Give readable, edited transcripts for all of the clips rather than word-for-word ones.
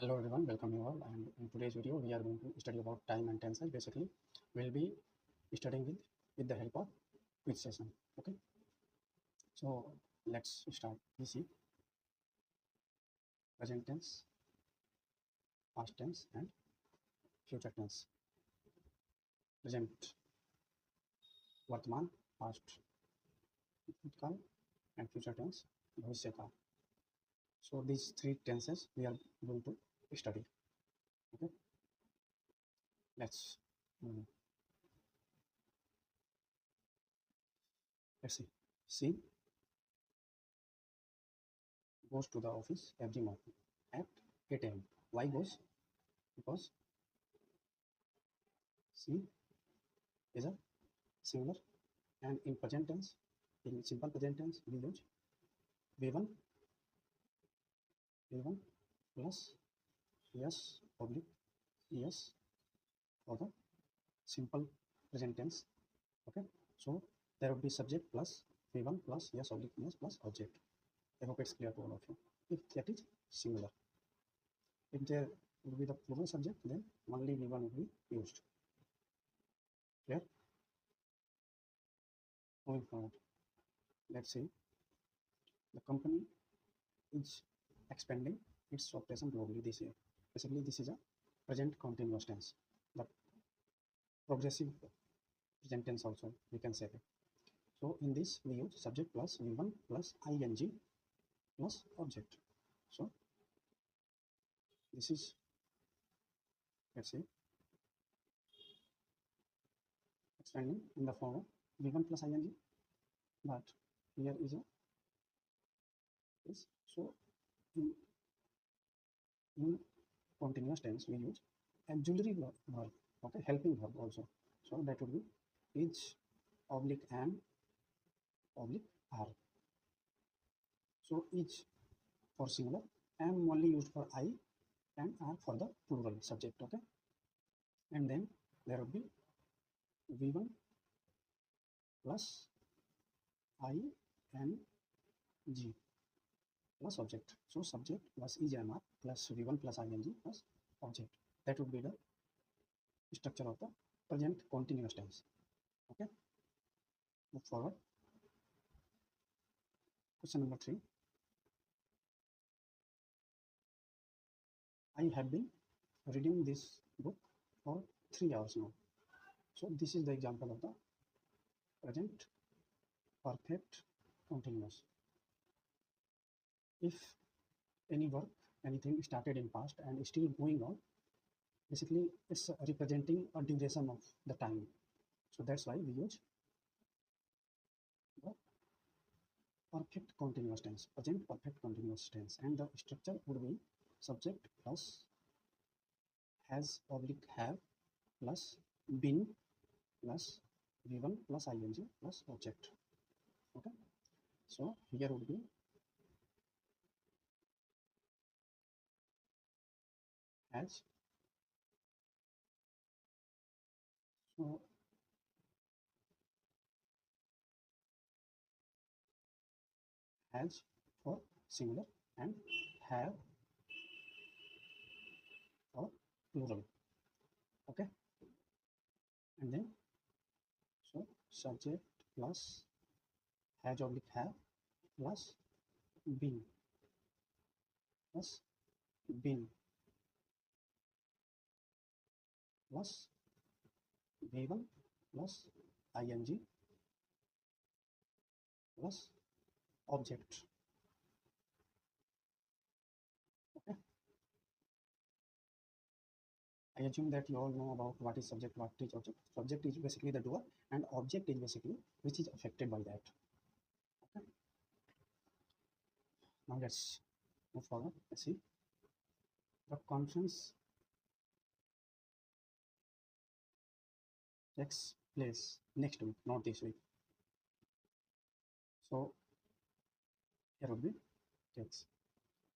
Hello everyone, welcome you all. And in today's video, we are going to study about time and tenses. Basically, we'll be studying with the help of quiz session. Okay, so let's start. We see present tense, past tense, and future tense. Present, वर्तमान, past, भूतकाल, and future tense, भविष्यकाल. So these three tenses we are going to study. Okay, let's move. Let's see. C goes to the office every morning at 8 a.m. Why goes? Because C is a singular, and in present tense, in simple present tense, we use V1 plus yes oblique yes for the simple present tense. Okay, so there would be subject plus V1 plus yes oblique yes plus object. I hope it's clear to all of you. If that is singular, if there would be the plural subject, then only V1 would be used. Clear? Moving forward, let's see. The company is expanding its operation globally this year. Basically, this is a present continuous tense. The progressive present tense also we can say that. So in this we use subject plus V1 plus ing plus object. So this is, let's say, expanding in the form of V1 plus ing, but here is a is so in continuous tense we use auxiliary verb, okay, helping verb also. So that would be is oblique am oblique are. So is for singular, am only used for I, and are for the plural subject. Okay, and then there would be V1 plus ing plus object. So subject plus is am are plus V1 plus ing plus object. That would be the structure of the present continuous tense. Okay, move forward. Question number 3. I have been reading this book for 3 hours now. So this is the example of the present perfect continuous. If any work, anything started in past and is still going on, basically it's representing a duration of the time. So that's why we use the perfect continuous tense, present perfect continuous tense, and the structure would be subject plus has oblique have plus been plus V1 plus ing plus object. Okay, so here would be has. So has for singular and have for plural. Okay, and then so subject plus has oblique have plus been plus been plus V1 plus ing plus object. Okay, I assume that you all know about what is subject, what is object. Subject is basically the doer, and object is basically which is affected by that. Okay, now let's move forward. Let's see. The conference takes place next week, not this week. So here would be takes.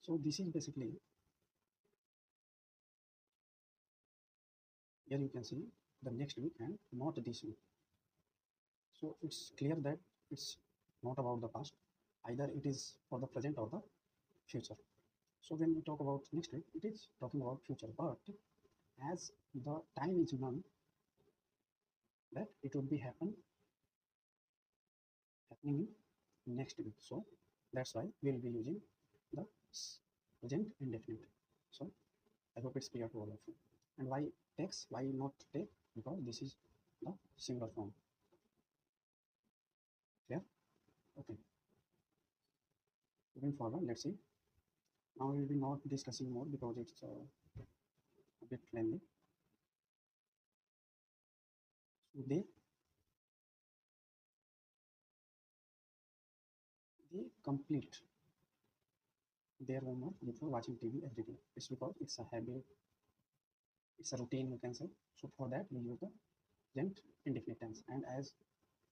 So this is basically, here you can see the next week and not this week. So it's clear that it's not about the past, either it is for the present or the future. So when we talk about next week, it is talking about future, but as the time is known that it would be happening in next week. So that's why we'll be using the present indefinite. So I hope it's clear to all of you. And why takes? Why not take? Because this is the singular form. Clear? Okay. Moving forward, let's see. Now we will be not discussing more because it's a bit lengthy. So they complete their homework before watching TV every day. It's because it's a habit, it's a routine, you can say. So for that, we use the present indefinite tense. And as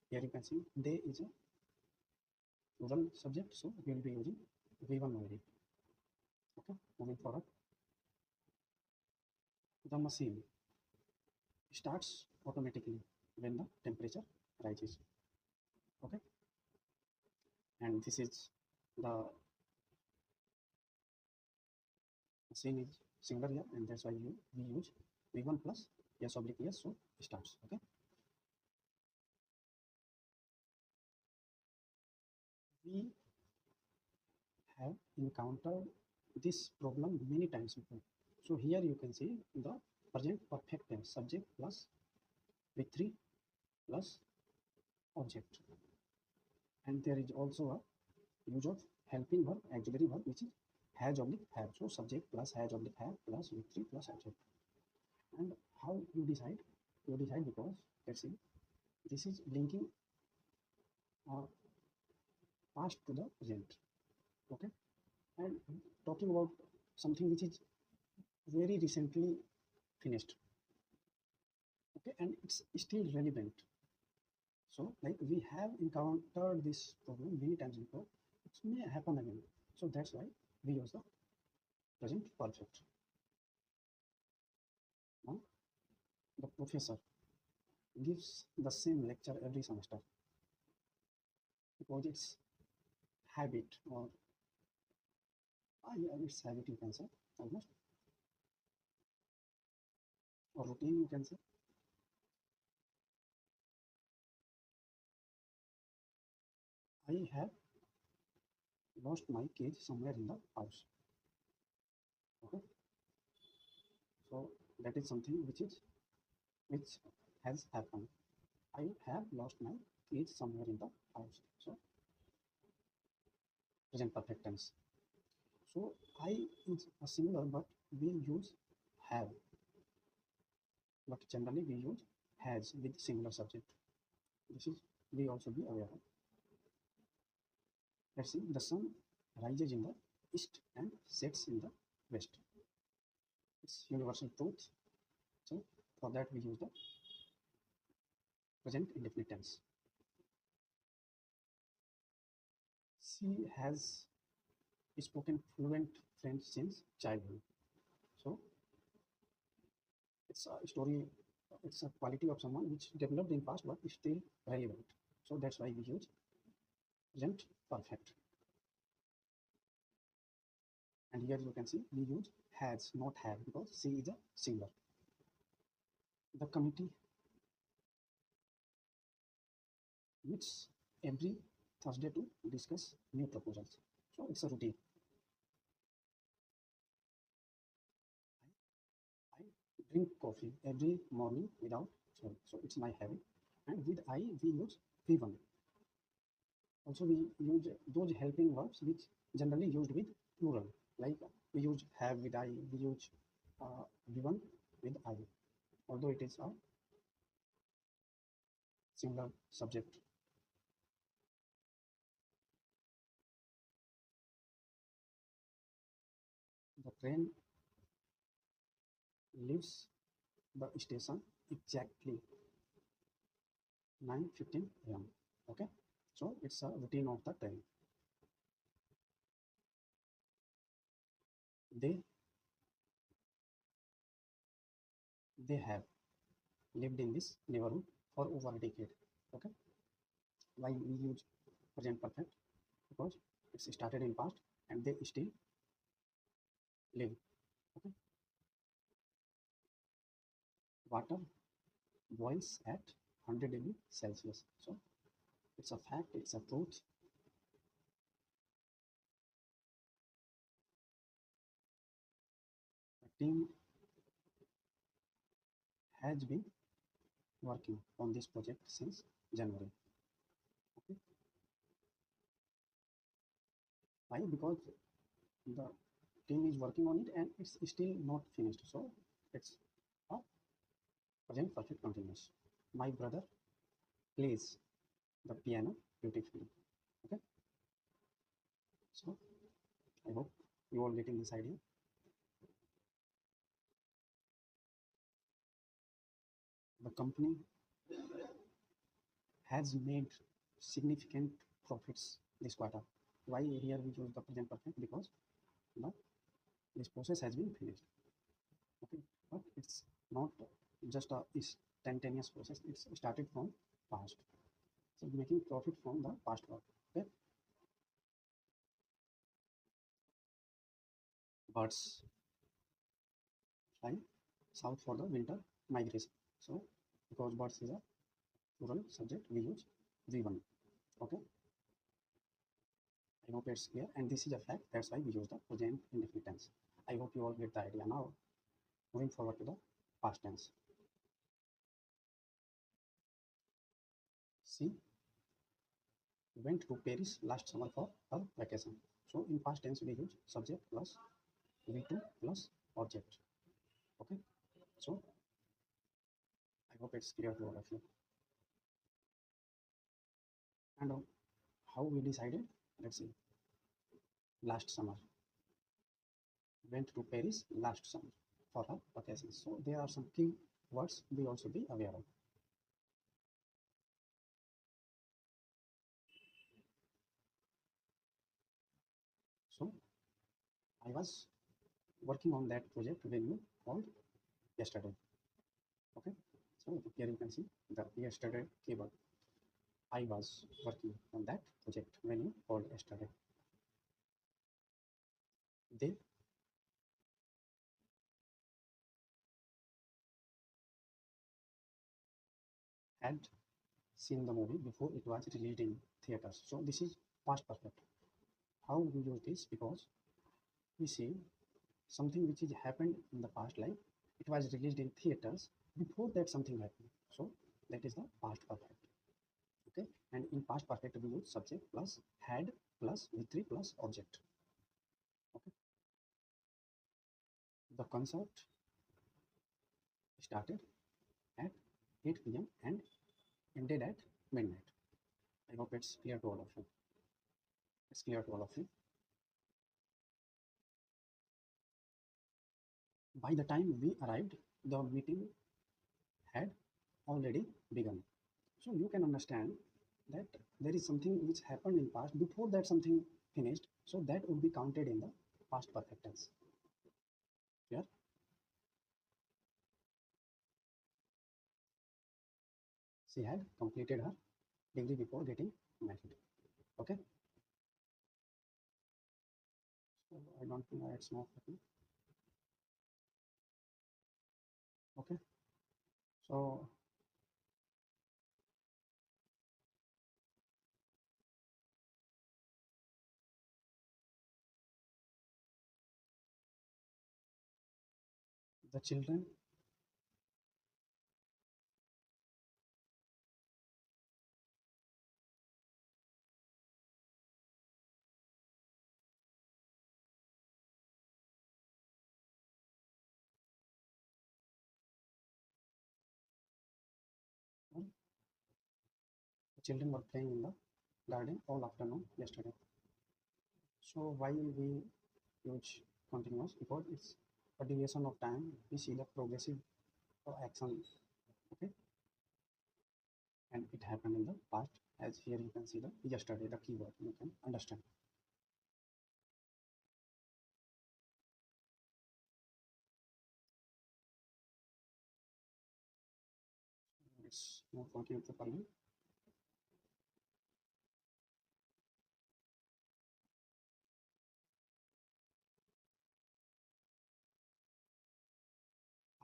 here you can see, they is a plural subject, so we will be using V1 only. Okay, moving forward. The machine starts automatically when the temperature rises. Okay, and this is the machine is singular here, and that's why we use V1 plus yes oblique yes, so it starts. Okay, we have encountered this problem many times before. So here you can see the present perfect tense subject plus V3 plus object, and there is also a use of helping verb auxiliary verb which is has oblique have. So subject plus has oblique have plus V3 plus object. And how you decide? You decide because let's see, this is linking uh, past to the present. Okay, and talking about something which is very recently finished. Okay, and it's still relevant. So like we have encountered this problem many times before, it may happen again. So that's why we use the present perfect. Now the professor gives the same lecture every semester because it's habit, or yeah, it's habit you can say, almost, or routine you can say. I have lost my keys somewhere in the house. Okay, so that is something which has happened. I have lost my keys somewhere in the house. So present perfect tense. So I is a singular, but we use have. But generally we use has with singular subject. This is we also be aware of. Let's see, the sun rises in the east and sets in the west. It's universal truth. So for that we use the present indefinite tense. She has spoken fluent French since childhood. So it's a story, it's a quality of someone which developed in past but is still relevant. So that's why we use present perfect. And here you can see we use has, not have, because she is a singular. The committee meets every Thursday to discuss new proposals. So it's a routine. I drink coffee every morning without fail. So it's my habit. And with I, we use V1. Also, we use those helping verbs which generally used with plural. Like we use have with I, we use V1 with I. Although it is a singular subject. The train leaves the station exactly 9:15 a.m. Okay, so it's a routine of the train. They they have lived in this neighborhood for over a decade. Okay, why we use present perfect? Because it's started in past and they still live. Okay, water boils at 100 degrees Celsius. So it's a fact, it's a truth. The team has been working on this project since January. Okay, why? Because the team is working on it and it's still not finished. So it's a present perfect continuous. My brother plays the piano beautifully. Okay, so I hope you all getting this idea. The company has made significant profits this quarter. Why here we use the present perfect? Because the, this process has been finished. Okay, but it's not just a instantaneous process. It's started from past. So making profit from the past work. Okay, birds fly south for the winter migration. So because birds is a plural subject, we use V1. Okay, I hope it's clear. And this is a fact. That's why we use the present indefinite tense. I hope you all get the idea now. Moving forward to the past tense. She went to Paris last summer for her vacation. So in past tense we use subject plus V2 plus object. Okay. So I hope it's clear to all of you. And how we decided? Let's see. Last summer. Went to Paris last summer for her vacation. So there are some key words we also be aware of. So I was working on that project when you called yesterday. Okay. So here you can see the yesterday keyword. I was working on that project when you called yesterday. They had seen the movie before it was released in theaters. So this is past perfect. How we use this? Because we see something which is happened in the past, like it was released in theaters before that something happened. So that is the past perfect. Okay, and in past perfect we use subject plus had plus V3 plus object. Okay, the concert started at 8 p.m. and ended at midnight. I hope it's clear to all of you. It's clear to all of you. By the time we arrived, the meeting had already begun. So you can understand that there is something which happened in past before that something finished. So that would be counted in the past perfect tense. Clear? She had completed her degree before getting married. Okay. So I don't think it's not happening. Okay. So the children the children were playing in the garden all afternoon yesterday. So why we use continuous? Because it's a duration of time. We see the progressive action. Okay, and it happened in the past. As here you can see the yesterday, the keyword you can understand. It's not working properly.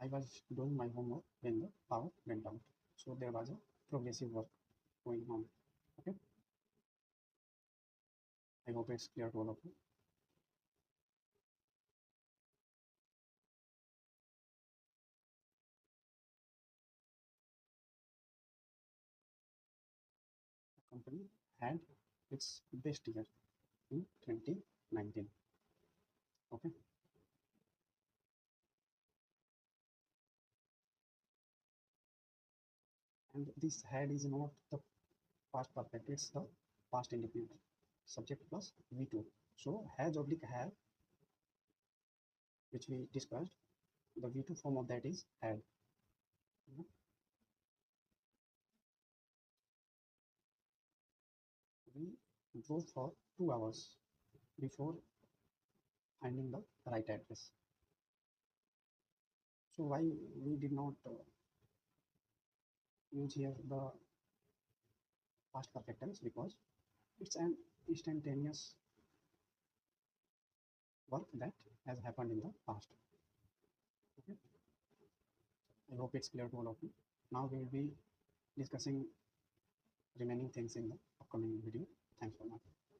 I was doing my homework when the power went out. So there was a progressive work going on. Okay, I hope it's clear to all of you. The company had its best year in 2019. Okay, and this had is not the past perfect, it's the past indefinite. Subject plus V2. So has oblique have, which we discussed, the V2 form of that is had. We drove for 2 hours before finding the right address. So why we did not use here the past perfect tense? Because it's an instantaneous work that has happened in the past. Okay? I hope it's clear to all of you. Now we will be discussing remaining things in the upcoming video. Thanks for watching.